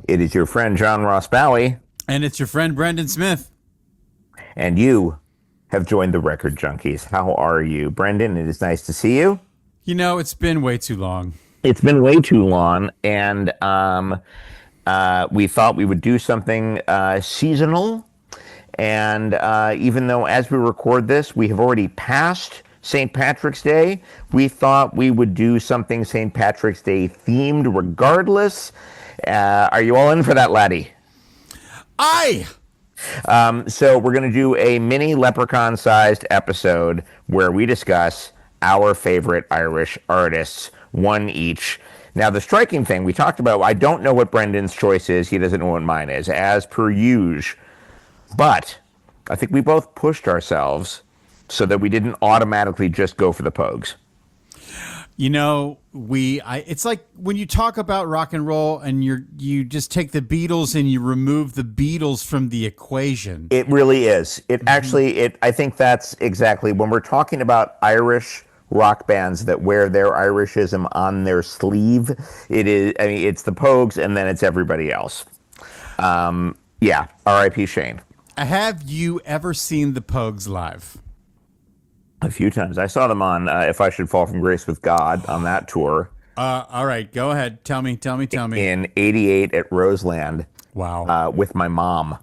It is your friend John Ross Bowie, And it's your friend Brendan Smith. and you have joined the Record Junkies. How are you, Brendan? It is nice to see you. You know, it's been way too long. It's been way too long, and we thought we would do something seasonal. And even though, as we record this, we have already passed St. Patrick's Day, we thought we would do something St. Patrick's Day themed regardless. Are you all in for that, laddie? Aye! So we're going to do a mini leprechaun-sized episode where we discuss our favorite Irish artists, one each. Now, the striking thing we talked about, I don't know what Brendan's choice is. He doesn't know what mine is, as per usual. But I think we both pushed ourselves so that we didn't automatically just go for the Pogues. You know, it's like when you talk about rock and roll and you just take the Beatles and you remove the Beatles from the equation. It really is. I think that's exactly when we're talking about Irish rock bands that wear their Irishism on their sleeve. It's the Pogues and then it's everybody else. Yeah, R.I.P. Shane. Have you ever seen the Pogues live? A few times. I saw them on If I Should Fall from Grace with God on that tour. All right, go ahead. Tell me. In '88 at Roseland. Wow. With my mom.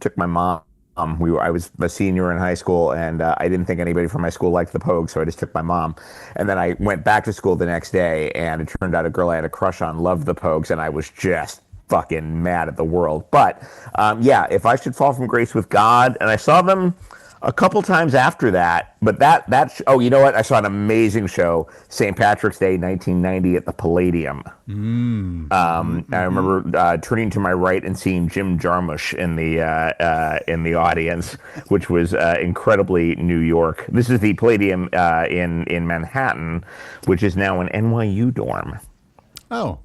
Took my mom. I was a senior in high school, and I didn't think anybody from my school liked the Pogues, so I just took my mom. And then I went back to school the next day, and it turned out a girl I had a crush on loved the Pogues, and I was just fucking mad at the world. But yeah, If I Should Fall from Grace with God, and I saw them a couple times after that, but oh, you know what? I saw an amazing show, St. Patrick's Day, 1990, at the Palladium. I remember turning to my right and seeing Jim Jarmusch in the audience, which was incredibly New York. This is the Palladium in Manhattan, which is now an NYU dorm. Oh.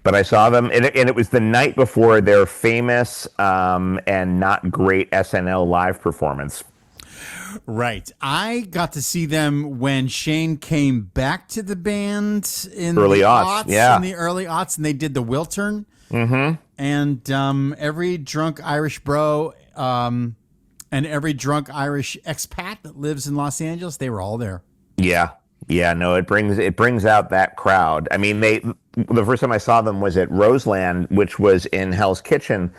But I saw them, and it was the night before their famous and not great SNL live performance. Right. I got to see them when Shane came back to the band in early the aughts, yeah. In the early aughts, and they did the Wiltern. Mm-hmm. And every drunk Irish bro and every drunk Irish expat that lives in Los Angeles, they were all there. Yeah. Yeah, no, it brings out that crowd. I mean, the first time I saw them was at Roseland, which was in Hell's Kitchen,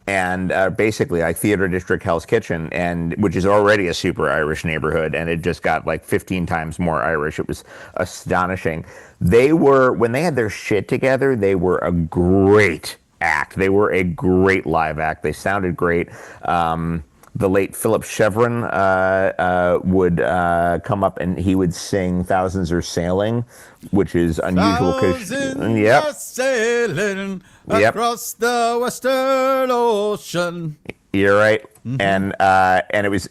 and basically like Theater District Hell's Kitchen, and which is already a super Irish neighborhood, and it just got like 15 times more Irish. It was astonishing. When they had their shit together, they were a great act. They were a great live act. They sounded great. The late Philip Chevron would come up and he would sing "Thousands Are Sailing," which is unusual. Thousands are sailing across the Western Ocean. You're right, and it was,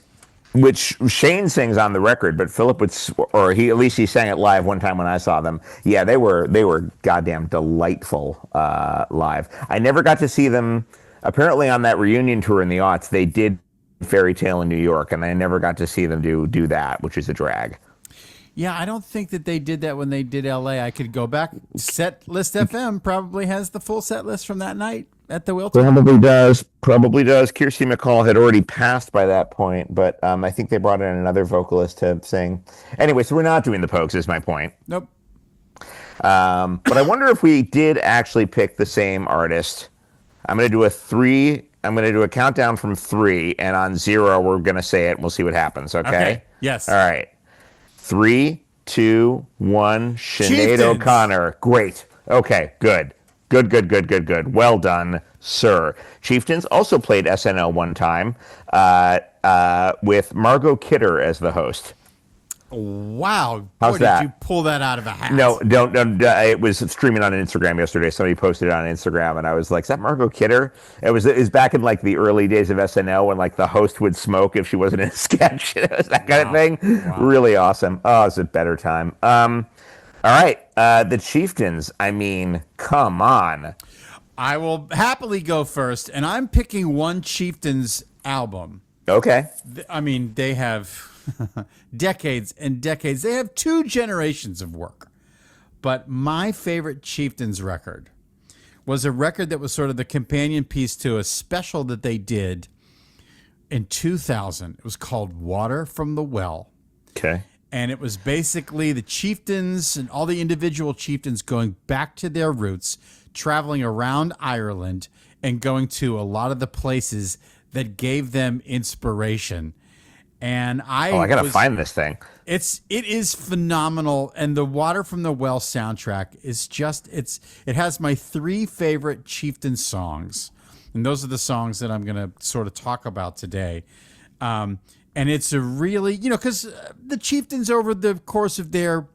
which Shane sings on the record, but Philip would, or he at least he sang it live one time when I saw them. Yeah, they were goddamn delightful live. I never got to see them. Apparently, on that reunion tour in the aughts, they did Fairy Tale in New York, and I never got to see them do that, which is a drag. Yeah, I don't think that they did that when they did LA. I could go back. Set List FM probably has the full set list from that night at the Wiltern. Probably does. Kirsty MacColl had already passed by that point, but I think they brought in another vocalist to sing. Anyway, so we're not doing the Pogues, is my point. Nope. But I wonder if we did actually pick the same artist. I'm going to do a countdown from 3, and on 0, we're going to say it, and we'll see what happens, okay? Yes. All right. 3, 2, 1, Sinead Chieftains. O'Connor. Great. Okay, good. Good. Well done, sir. Chieftains also played SNL one time with Margot Kidder as the host. Wow. How's Boy, that? Did you pull that out of a hat? No, don't. It was streaming on Instagram yesterday. Somebody posted it on Instagram, and I was like, "Is that Margot Kidder?" It was back in like the early days of SNL when like the host would smoke if she wasn't in a sketch. It was that kind of thing. Wow. Really awesome. Oh, it's a better time. All right, the Chieftains. I mean, come on. I will happily go first, and I'm picking one Chieftains album. Okay. I mean, they have decades and decades. They have 2 generations of work. But my favorite Chieftains record was a record that was sort of the companion piece to a special that they did in 2000. It was called Water from the Well. Okay. And it was basically the chieftains and all the individual chieftains going back to their roots, traveling around Ireland and going to a lot of the places that gave them inspiration. And I gotta find this thing. it is phenomenal, and the Water from the Well soundtrack is just it has my 3 favorite chieftain songs, and those are the songs that I'm gonna sort of talk about today. And it's a really, because the chieftains over the course of their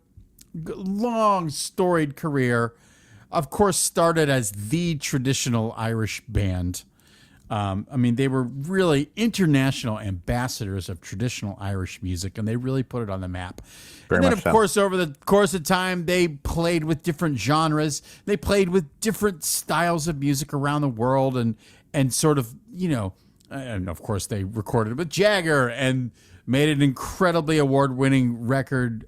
long storied career, of course, started as the traditional Irish band. They were really international ambassadors of traditional Irish music, and they really put it on the map. And then, of course, over the course of time, they played with different genres. They played with different styles of music around the world, and sort of, and of course, they recorded with Jagger and made an incredibly award-winning record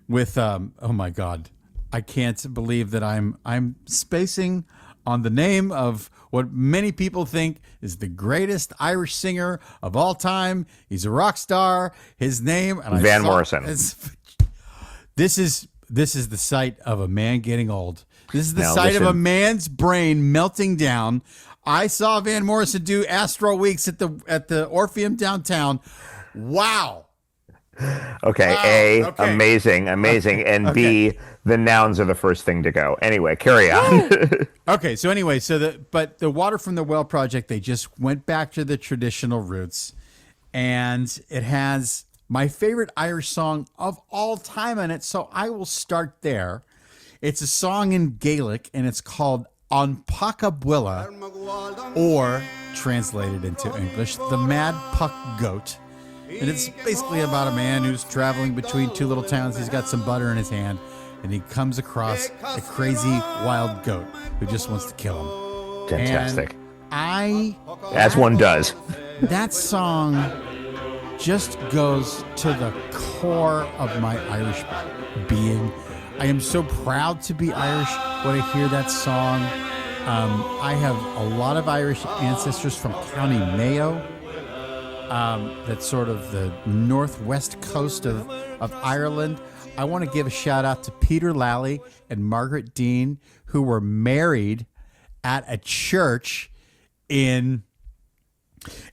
with, oh my God, I can't believe that I'm spacing on the name of what many people think is the greatest Irish singer of all time. He's a rock star. His name, and Van Morrison. This is the sight of a man getting old. This is the sight of a man's brain melting down. I saw Van Morrison do Astro Weeks at the Orpheum downtown. Wow. Okay, wow. Amazing, and B, the nouns are the first thing to go. Anyway, carry on. Okay, so anyway, but the Water from the Well project, they just went back to the traditional roots, and it has my favorite Irish song of all time in it, so I will start there. It's a song in Gaelic, and it's called An Pacha Bhuile, or translated into English, The Mad Puck Goat. And it's basically about a man who's traveling between 2 little towns. He's got some butter in his hand, and he comes across a crazy wild goat who just wants to kill him. Fantastic. And as one does. That song just goes to the core of my Irish being. I am so proud to be Irish when I hear that song. I have a lot of Irish ancestors from County Mayo. That's sort of the northwest coast of Ireland. I want to give a shout out to Peter Lally and Margaret Dean, who were married at a church in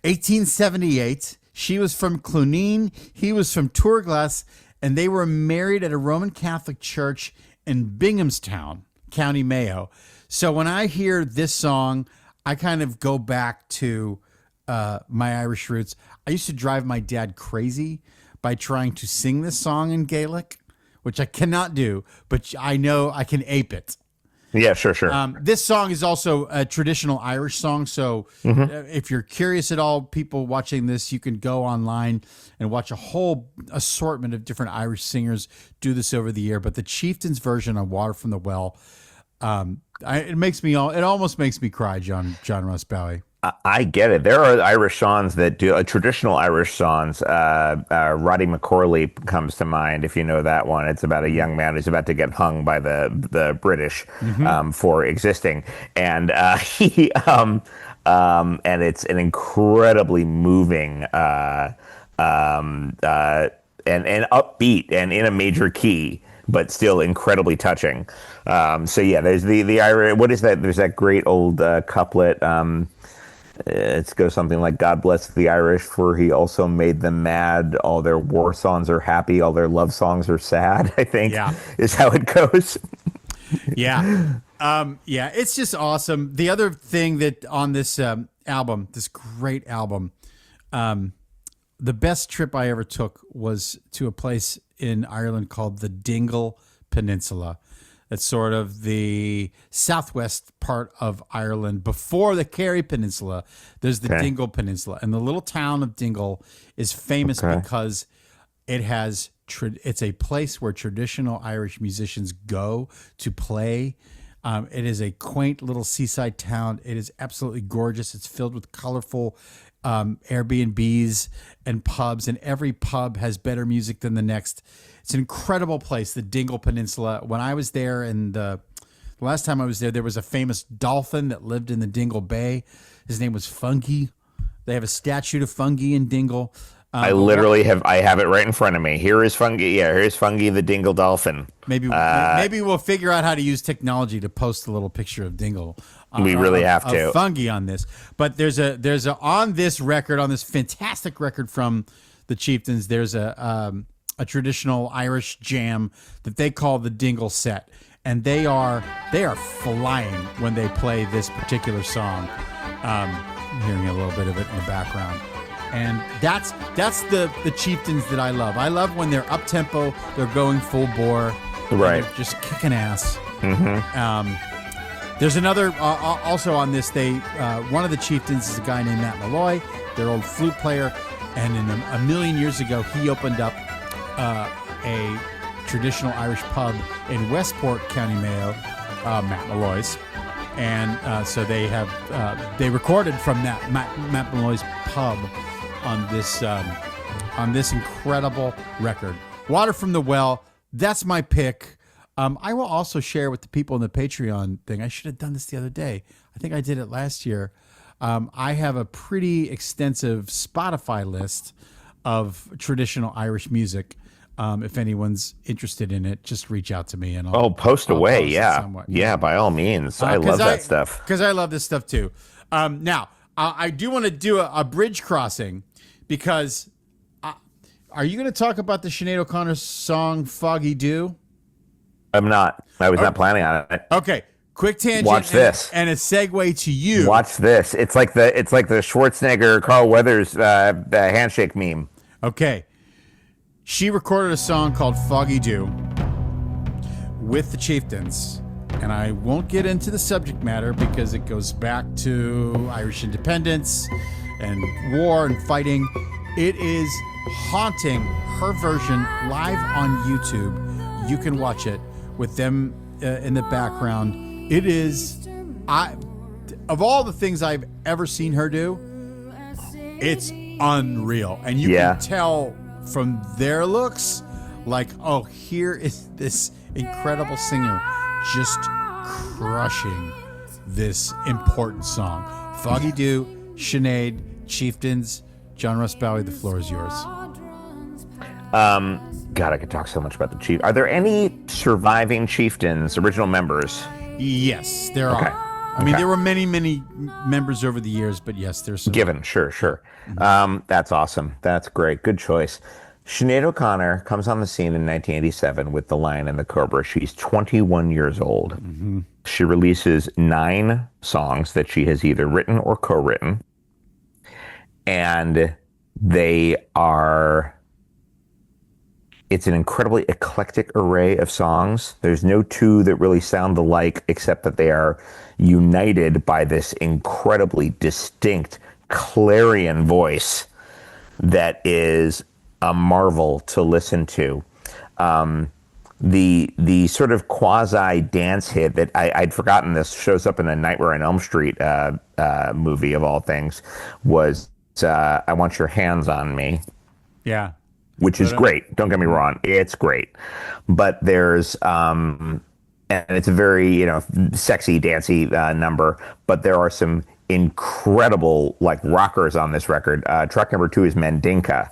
1878. She was from Clooneen, he was from Tourglass, and they were married at a Roman Catholic church in Binghamstown, County Mayo. So when I hear this song, I kind of go back to my Irish roots. I used to drive my dad crazy by trying to sing this song in Gaelic, which I cannot do, but I know I can ape it. Yeah, sure. This song is also a traditional Irish song, so if you're curious at all, people watching this, you can go online and watch a whole assortment of different Irish singers do this over the year. But the Chieftains version on Water from the Well, it almost makes me cry, John Ross Bowie. I get it. There are Irish songs that do traditional Irish songs. Roddy McCorley comes to mind, if you know that one. It's about a young man who's about to get hung by the British for existing, and and it's an incredibly moving and upbeat and in a major key, but still incredibly touching. So yeah, there's the Irish. What is that? There's that great old couplet. It goes something like, "God bless the Irish, for he also made them mad. All their war songs are happy, all their love songs are sad," I think is how it goes. Yeah. It's just awesome. The other thing that on this album, this great album, the best trip I ever took was to a place in Ireland called the Dingle Peninsula. It's sort of the southwest part of Ireland before the Kerry Peninsula. There's the Dingle Peninsula, and the little town of Dingle is famous because it has. It's a place where traditional Irish musicians go to play. It is a quaint little seaside town. It is absolutely gorgeous. It's filled with colorful Airbnbs and pubs, and every pub has better music than the next. It's an incredible place, the Dingle Peninsula. When I was there in the last time I was there was a famous dolphin that lived in the Dingle Bay. His name was Fungi. They have a statue of Fungi in Dingle. I literally have it right in front of me. Here is Fungi. Yeah, here's Fungi the Dingle dolphin. Maybe we'll figure out how to use technology to post a little picture of Dingle. We really have to. Fungi on this. But there's a on this record, on this fantastic record from the Chieftains, there's a traditional Irish jam that they call the Dingle set. And they are flying when they play this particular song. I'm hearing a little bit of it in the background. And that's the Chieftains that I love. I love when they're up tempo, they're going full bore, right? They're just kicking ass. Mm-hmm. There's another also on this. One of the Chieftains is a guy named Matt Malloy, their old flute player, and a million years ago he opened up a traditional Irish pub in Westport, County Mayo, Matt Malloy's. And so they recorded from that Matt Malloy's pub on this incredible record, Water from the Well. That's my pick. I will also share with the people in the Patreon thing. I should have done this the other day. I think I did it last year. I have a pretty extensive Spotify list of traditional Irish music. If anyone's interested in it, just reach out to me and I'll post away. Post Yeah, by all means. I love that stuff. Because I love this stuff too. Now, I do want to do a bridge crossing because are you going to talk about the Sinead O'Connor song Foggy Dew? I'm not. I was not planning on it. Okay. Quick tangent. Watch this. And a segue to you. Watch this. It's like the Schwarzenegger Carl Weathers handshake meme. Okay. She recorded a song called Foggy Dew with the Chieftains. And I won't get into the subject matter because it goes back to Irish independence and war and fighting. It is haunting. Her version live on YouTube. You can watch it with them in the background. It is, of all the things I've ever seen her do, it's unreal. And you can tell from their looks, like, oh, here is this incredible singer just crushing this important song. Foggy Dew, Sinead, Chieftains, John Russ Bowie, the floor is yours. God, I could talk so much about the Chief. Are there any surviving Chieftains, original members? Yes, there are. I mean, there were many, many members over the years, but yes, there's some. Given, sure. Mm-hmm. That's awesome. That's great. Good choice. Sinead O'Connor comes on the scene in 1987 with The Lion and the Cobra. She's 21 years old. Mm-hmm. She releases 9 songs that she has either written or co-written. And it's an incredibly eclectic array of songs. There's no two that really sound alike, except that they are united by this incredibly distinct clarion voice that is a marvel to listen to. The sort of quasi dance hit that I'd forgotten this shows up in a Nightmare on Elm Street movie of all things was I Want Your Hands on Me. Yeah. Which is great. Don't get me wrong. It's great. But there's, and it's a very, sexy, dancey number, but there are some incredible, rockers on this record. Track number 2 is Mandinka.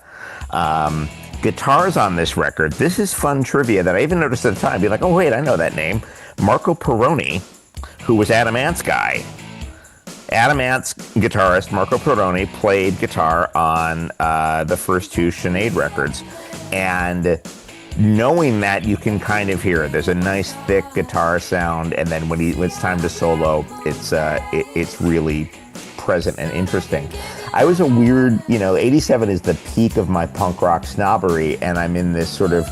Guitars on this record. This is fun trivia that I even noticed at the time. Be like, oh, wait, I know that name. Marco Perrone, who was Adam Ant's guy. Adam Ant's guitarist, Marco Perrone, played guitar on the first 2 Sinead records. And knowing that, you can kind of hear it. There's a nice, thick guitar sound. And then when it's time to solo, it's really present and interesting. I was a weird, 87 is the peak of my punk rock snobbery. And I'm in this sort of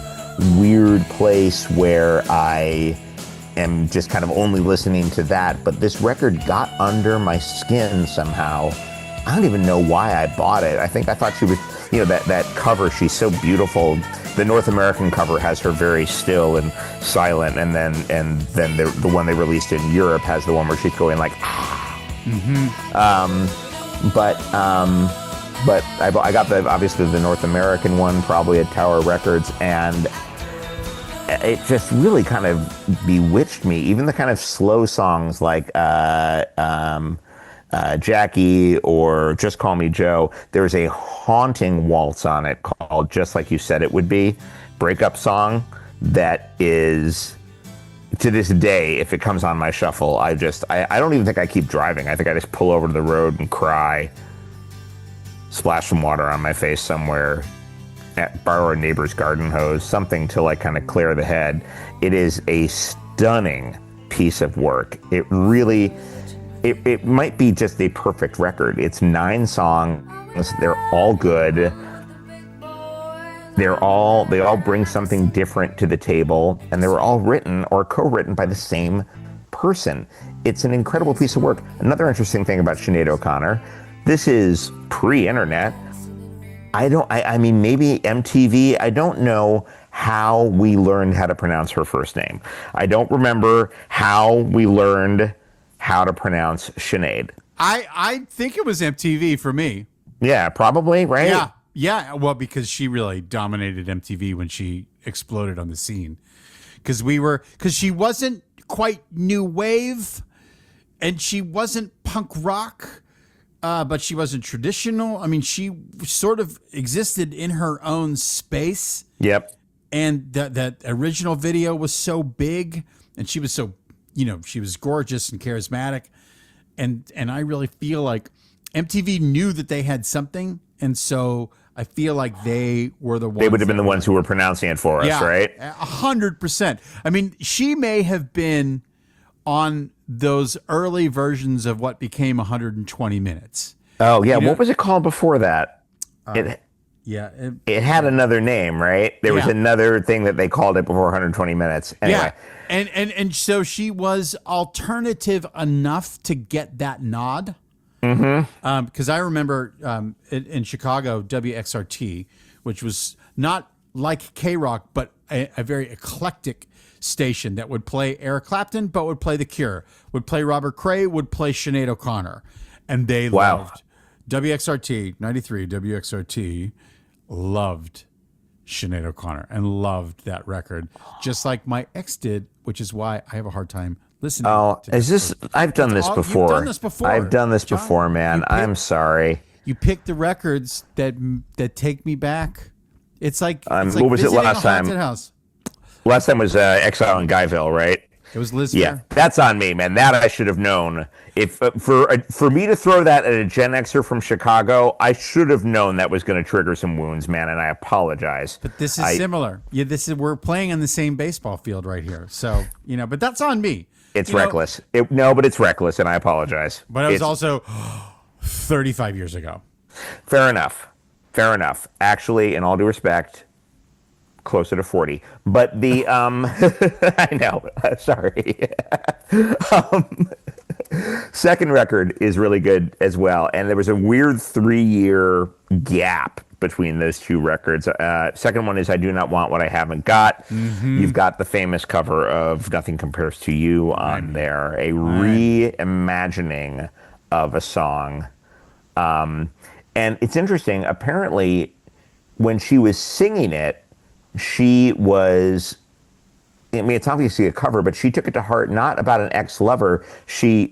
weird place where I am just kind of only listening to that, but this record got under my skin somehow. I don't even know why I bought it. I thought she was, that cover, she's so beautiful. The North American cover has her very still and silent, and then the one they released in Europe has the one where she's going like, But I got obviously the North American one, probably at Tower Records, and it just really kind of bewitched me. Even the kind of slow songs like Jackie or Just Call Me Joe, there's a haunting waltz on it called Just Like You Said It Would Be, breakup song that is, to this day, if it comes on my shuffle, I don't even think I keep driving. I think I just pull over to the road and cry, splash some water on my face somewhere, borrow a neighbor's garden hose, something to like kind of clear the head. It is a stunning piece of work. It really, it might be just a perfect record. It's 9 songs. They're all good. They all bring something different to the table, and they were all written or co-written by the same person. It's an incredible piece of work. Another interesting thing about Sinead O'Connor, this is pre-internet. I mean, maybe MTV. I don't know how we learned how to pronounce her first name. I don't remember how we learned how to pronounce Sinead. I think it was MTV for me. Yeah, probably, right? Yeah. Yeah. Well, because she really dominated MTV when she exploded on the scene. Because she wasn't quite new wave and she wasn't punk rock. But she wasn't traditional. I mean, she sort of existed in her own space. Yep. And that original video was so big, and she was so, she was gorgeous and charismatic. And I really feel like MTV knew that they had something, and so I feel like they were the ones. They would have been the ones who were pronouncing it for us, right? 100%. I mean, she may have been on those early versions of what became 120 minutes. Oh, yeah. What was it called before that? It had another name, right? There was another thing that they called it before 120 minutes. Anyway. Yeah. And so she was alternative enough to get that nod. Mm-hmm. Because I remember in Chicago, WXRT, which was not like K-Rock, but a very eclectic station that would play Eric Clapton, but would play The Cure, would play Robert Cray, would play Sinead O'Connor. And they loved WXRT, 93, WXRT loved Sinead O'Connor and loved that record, just like my ex did, which is why I have a hard time listening. Oh, I've done this before. You've done this before. I've done this before, man. I'm sorry. You pick the records that take me back. It's like, what was it last time? House. Last time was Exile in Guyville, right? It was Liz. Yeah, that's on me, man. That I should have known. If for me to throw that at a Gen Xer from Chicago, I should have known that was going to trigger some wounds, man. And I apologize. But this is similar. Yeah, we're playing on the same baseball field right here. So but that's on me. It's reckless. But it's reckless, and I apologize. But it was also 35 years ago. Fair enough. Actually, in all due respect, closer to 40. But the I know. Sorry. Second record is really good as well, and there was a weird 3-year gap between those two records. Second one is I Do Not Want What I Haven't Got. Mm-hmm. You've got the famous cover of Nothing Compares to You on there, a reimagining of a song. And it's interesting, apparently, when she was singing it, she was, I mean, it's obviously a cover, but she took it to heart, not about an ex-lover. She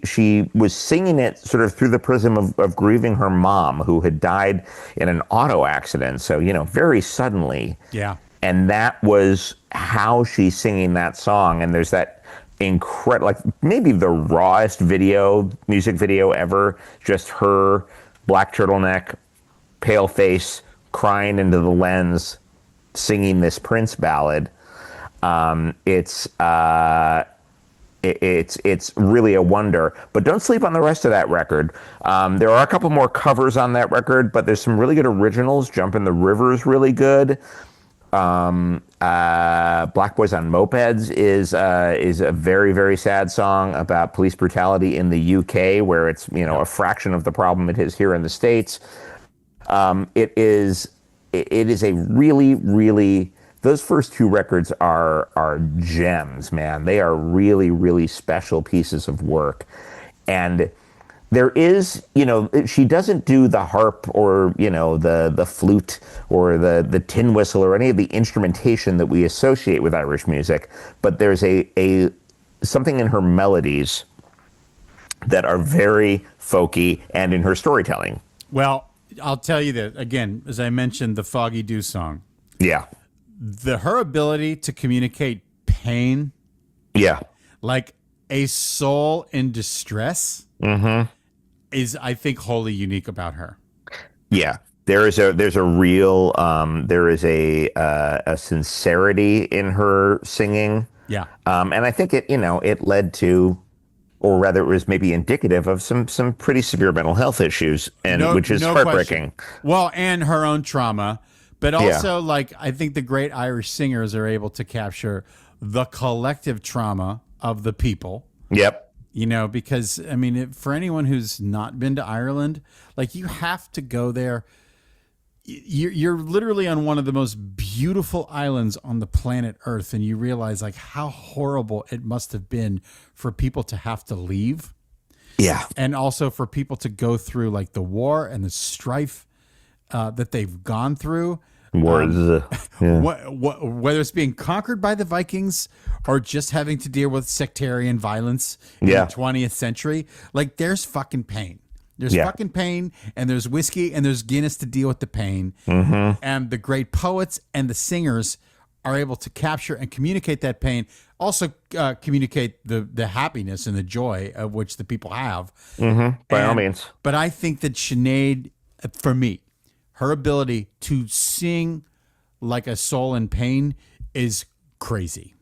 was singing it sort of through the prism of grieving her mom, who had died in an auto accident. So, very suddenly. Yeah. And that was how she's singing that song. And there's that incredible, like maybe the rawest music video ever, just her black turtleneck, pale face, crying into the lens, singing this Prince ballad. It's really a wonder. But don't sleep on the rest of that record. There are a couple more covers on that record, but there's some really good originals. Jump in the River is really good. Black Boys on Mopeds is a very, very sad song about police brutality in the UK, where it's a fraction of the problem it is here in the States. It is a really, really, those first two records are gems, man. They are really, really special pieces of work. And there is, she doesn't do the harp or, the flute or the tin whistle or any of the instrumentation that we associate with Irish music, but there's a something in her melodies that are very folky and in her storytelling. Well, I'll tell you that again, as I mentioned, the Foggy Dew song, Yeah. her ability to communicate pain, Yeah. like a soul in distress, is, I think, wholly unique about her. Yeah. There's a real there is a sincerity in her singing. Yeah. And I think it led to, or rather, it was maybe indicative of some pretty severe mental health issues, and which is heartbreaking. Question. Well, and her own trauma, but also like I think the great Irish singers are able to capture the collective trauma of the people. Yep. Because I mean, for anyone who's not been to Ireland, like you have to go there. You're literally on one of the most beautiful islands on the planet Earth, and you realize like how horrible it must have been for people to have to leave. Yeah. And also for people to go through like the war and the strife that they've gone through. Whether it's being conquered by the Vikings or just having to deal with sectarian violence in Yeah. the 20th century, like there's fucking pain. There's Yeah. fucking pain, and there's whiskey, and there's Guinness to deal with the pain. And the great poets and the singers are able to capture and communicate that pain. Also, communicate the happiness and the joy of which the people have. By all means. But I think that Sinead, for me, her ability to sing like a soul in pain is crazy.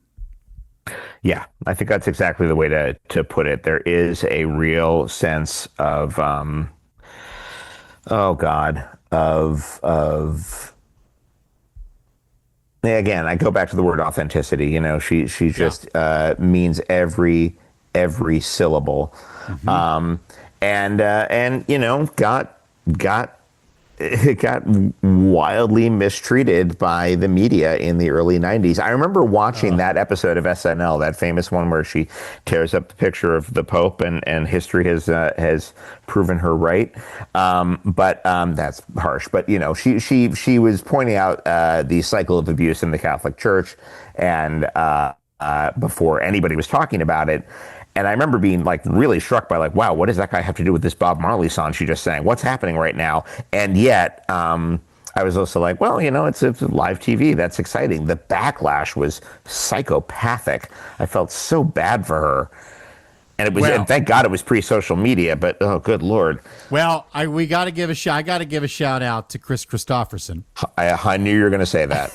Yeah, I think that's exactly the way to put it. There is a real sense of, oh God, of. Again, I go back to the word authenticity. She just means every syllable, and got wildly mistreated by the media in the early 90s. I remember watching that episode of SNL, that famous one where she tears up the picture of the Pope, and history has proven her right. But that's harsh. But she was pointing out the cycle of abuse in the Catholic Church, and before anybody was talking about it. And I remember being like really struck by like, wow, what does that guy have to do with this Bob Marley song she just sang? What's happening right now? And yet, I was also like, well, it's live TV. That's exciting. The backlash was psychopathic. I felt so bad for her. And it was, and thank God it was pre-social media, but oh, good Lord. Well, I got to give a shout out to Chris Christopherson. I knew you were going to say that.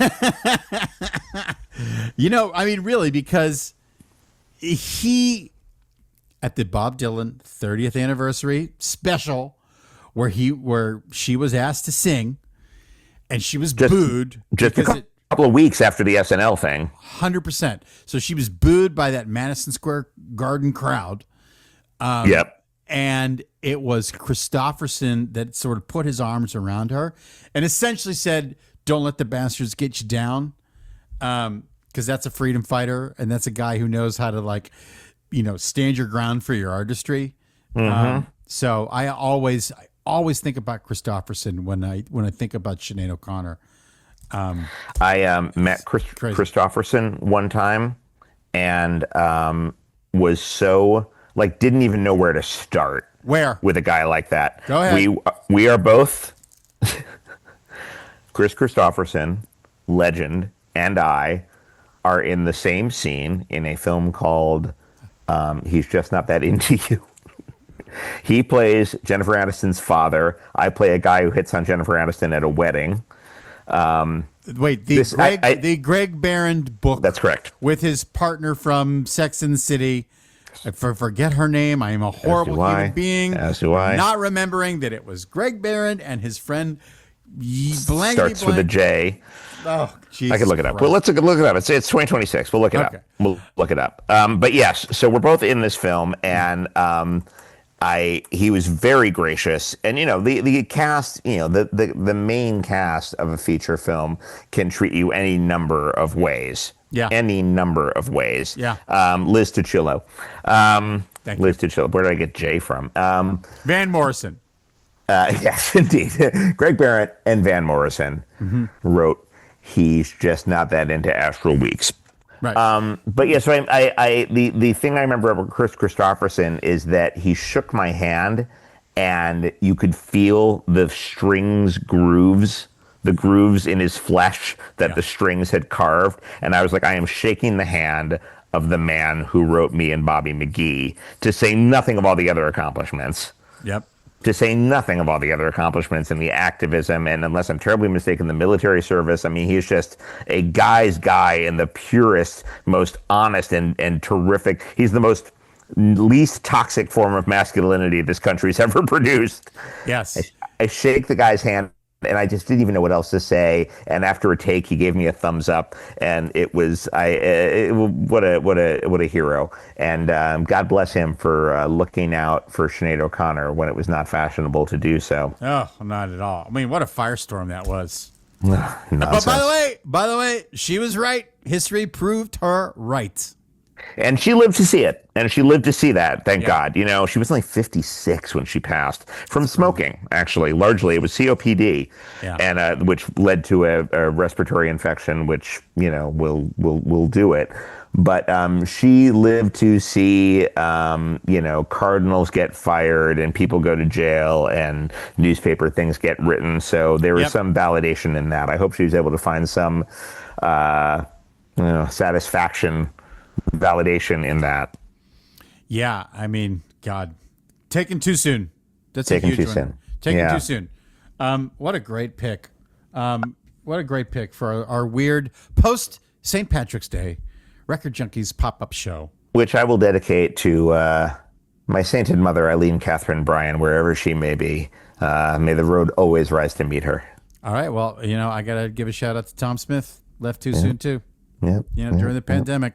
I mean, really, because he, at the Bob Dylan 30th anniversary special, where she was asked to sing, and she was booed just a couple of weeks after the SNL thing. 100%. So she was booed by that Madison Square Garden crowd. Yep. And it was Christopherson that sort of put his arms around her and essentially said, "Don't let the bastards get you down," because that's a freedom fighter, and that's a guy who knows how to stand your ground for your artistry. So I always think about Christopherson when I think about Sinead O'Connor. I met Christopherson one time, and was so didn't even know where to start. Where? With a guy like that. Go ahead. We are both Chris Christopherson, legend, and I are in the same scene in a film called He's Just Not That Into You. He plays Jennifer Aniston's father. I play a guy who hits on Jennifer Aniston at a wedding. Wait, the Greg Barron book. That's correct. With his partner from Sex and the City. I forget her name. I am a horrible human being. As do I. Not remembering that it was Greg Barron and his friend. Starts with a J. Oh, Jesus! I can look it up. Well, let's look it up. It's 2026. We'll look it up. We'll look it up. But yes, so we're both in this film, and he was very gracious, and the cast, the main cast of a feature film can treat you any number of ways. Yeah. Any number of ways. Yeah. Liz Tuccillo. Thank you. Lives to chill. Where did I get Jay from? Van Morrison. Yes, indeed. Greg Barrett and Van Morrison wrote "He's Just Not That Into Astral Weeks." Right. But yeah, so the thing I remember about Chris Christopherson is that he shook my hand, and you could feel the grooves in his flesh that the strings had carved, and I was like, I am shaking the hand of the man who wrote me and Bobby McGee, to say nothing of all the other accomplishments. Yep. To say nothing of all the other accomplishments and the activism, and unless I'm terribly mistaken, the military service. I mean, he's just a guy's guy in the purest, most honest, and terrific. He's the most least toxic form of masculinity this country's ever produced. Yes. I shake the guy's hand, and I just didn't even know what else to say. And after a take, he gave me a thumbs up, and it was what a hero. And God bless him for looking out for Sinead O'Connor when it was not fashionable to do so. Oh, not at all. I mean, what a firestorm that was. But Nonsense. by the way, she was right. History proved her right. And she lived to see it. And she lived to see that, thank God. You know, she was only 56 when she passed from smoking, actually. Largely, it was COPD, and which led to a respiratory infection, which, you know, will do it. But she lived to see, you know, cardinals get fired and people go to jail and newspaper things get written. So there was some validation in that. I hope she was able to find some satisfaction, validation in that. Yeah, I mean, God, taken too soon. That's Taken a huge too one. soon. Taken too soon. What a great pick. What a great pick for our weird post St. Patrick's Day Record Junkies pop-up show, which I will dedicate to my sainted mother, Eileen Catherine Bryan, wherever she may be. May the road always rise to meet her. All right. Well, you know, I got to give a shout out to Tom Smith. Left too soon too. Yep. You know, during the pandemic.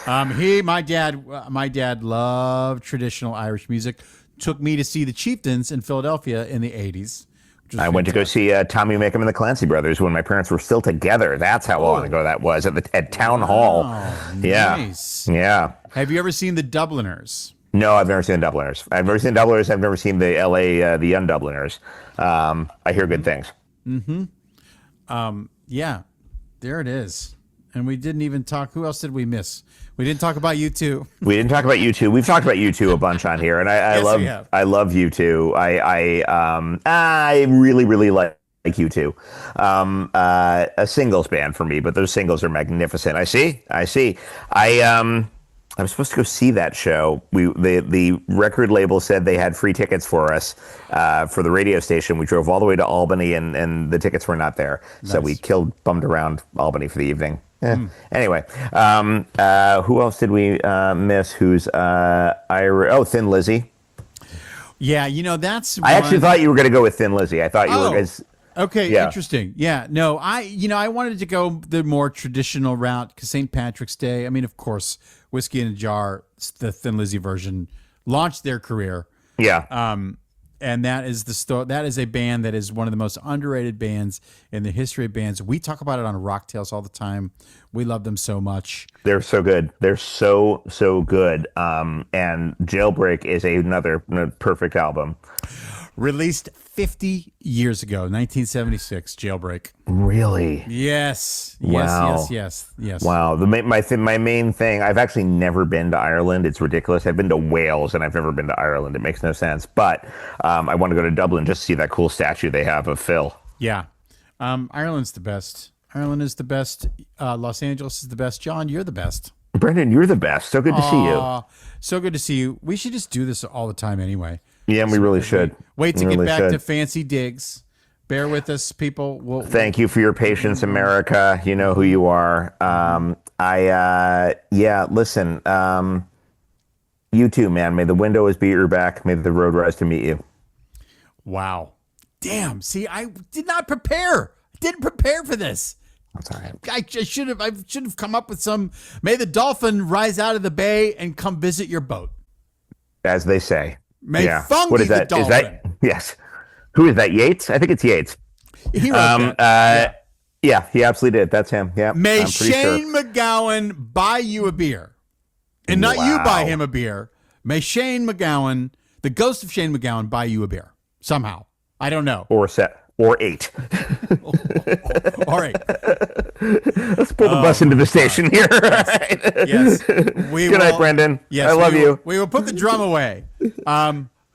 My dad loved traditional Irish music. Took me to see the Chieftains in Philadelphia in the 80s. I went to go see Tommy Makem and the Clancy Brothers when my parents were still together. That's how long ago that was at Town Hall. Yeah. Nice. Yeah. Have you ever seen the Dubliners? No, I've never seen the Dubliners. I've never seen Dubliners. I've never seen the LA, the Young Dubliners. I hear good things. Yeah, there it is. And we didn't even talk. Who else did we miss? We didn't talk about U2. We didn't talk about U2. We've talked about U2 a bunch on here, and I Yes, love U2. I really, really like U2. A singles band for me, but those singles are magnificent. I see. I was supposed to go see that show. The record label said they had free tickets for us for the radio station. We drove all the way to Albany, and the tickets were not there. Nice. So we bummed around Albany for the evening. Anyway, who else did we miss? Who's Thin Lizzy. Yeah, you know, that's I actually thought you were going to go with Thin Lizzy. I thought you were guys. Okay, yeah. Interesting. Yeah, no, I wanted to go the more traditional route because St. Patrick's Day. I mean, of course, Whiskey in a Jar, the Thin Lizzy version, launched their career. Yeah. And that is that is a band that is one of the most underrated bands in the history of bands. We talk about it on Rock Tales all the time. We love them so much. They're so good. They're so good. And Jailbreak is another perfect album. Released 50 years ago, 1976, Jailbreak. Really? Yes. Wow. Yes. Wow. My main thing, I've actually never been to Ireland. It's ridiculous. I've been to Wales and I've never been to Ireland. It makes no sense. But I want to go to Dublin just to see that cool statue they have of Phil. Yeah. Ireland's the best. Ireland is the best. Los Angeles is the best. John, you're the best. Brendan, you're the best. So good to see you. So good to see you. We should just do this all the time anyway. Yeah, we really should. Wait to get back to fancy digs. Bear with us, people. Thank you for your patience, America. You know who you are. Listen, you too, man. May the wind always be at your back. May the road rise to meet you. Wow. Damn. See, I did not prepare. I didn't prepare for this. That's all right. I should have come up with some. May the dolphin rise out of the bay and come visit your boat. As they say. May Fungi what is that? The dolphin. Is that yes? Who is that? Yates? I think it's Yates. He wrote that. Yeah, he absolutely did. That's him. Yeah. May Shane McGowan buy you a beer, and not you buy him a beer. May Shane MacGowan, the ghost of Shane MacGowan, buy you a beer somehow. I don't know. Or set. Or 8. All right. Let's pull the bus into the station here. Yes. Good night, Brendan. Yes, I love you. We will put the drum away.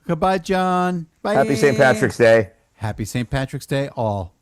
Goodbye, John. Bye. Happy St. Patrick's Day. Happy St. Patrick's Day, all.